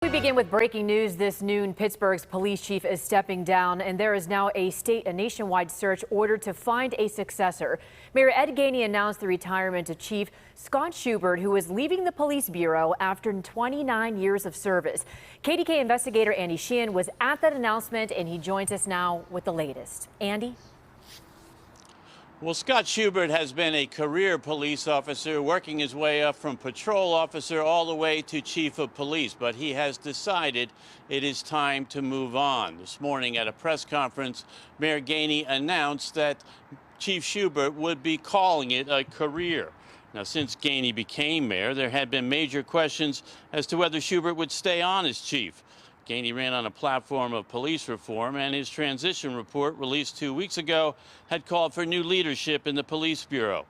We begin with breaking news this noon. Pittsburgh's police chief is stepping down, and there is now a nationwide search ordered to find a successor. Mayor Gainey announced the retirement of Chief Schubert, who is leaving the police bureau after 29 years of service. KDKA investigator Andy Sheehan was at that announcement, and he joins us now with the latest. Andy? Well, Chief Schubert has been a career police officer, working his way up from patrol officer all the way to chief of police, but he has decided it is time to move on. This morning at a press conference, Mayor Gainey announced that Chief Schubert would be calling it a career. Now, since Gainey became mayor, there had been major questions as to whether Schubert would stay on as chief. Gainey ran on a platform of police reform, and his transition report released 2 weeks ago had called for new leadership in the police bureau.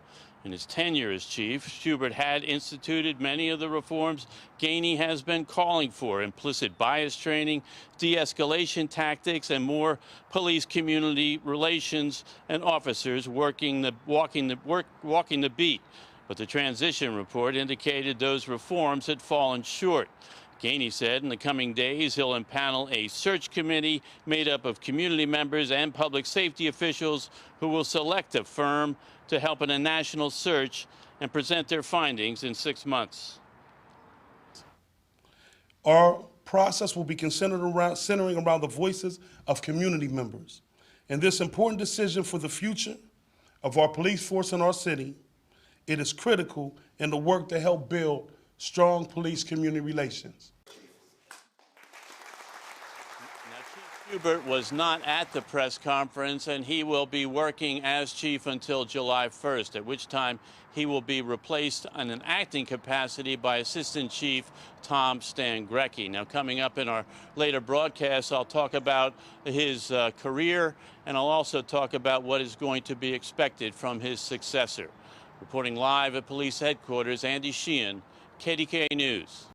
In his tenure as chief, Schubert had instituted many of the reforms Gainey has been calling for: implicit bias training, de-escalation tactics, and more police community relations and officers walking the beat. But the transition report indicated those reforms had fallen short. Gainey said in the coming days he'll impanel a search committee made up of community members and public safety officials who will select a firm to help in a national search and present their findings in 6 months. Our process will be centering around the voices of community members. In this important decision for the future of our police force in our city, it is critical in the work to help build strong police-community relations. Now, Chief Schubert was not at the press conference, and he will be working as chief until July 1st, at which time he will be replaced in an acting capacity by Assistant Chief Tom Stangrecki. Now, coming up in our later broadcast, I'll talk about his career, and I'll also talk about what is going to be expected from his successor. Reporting live at police headquarters, Andy Sheehan, KDKA News.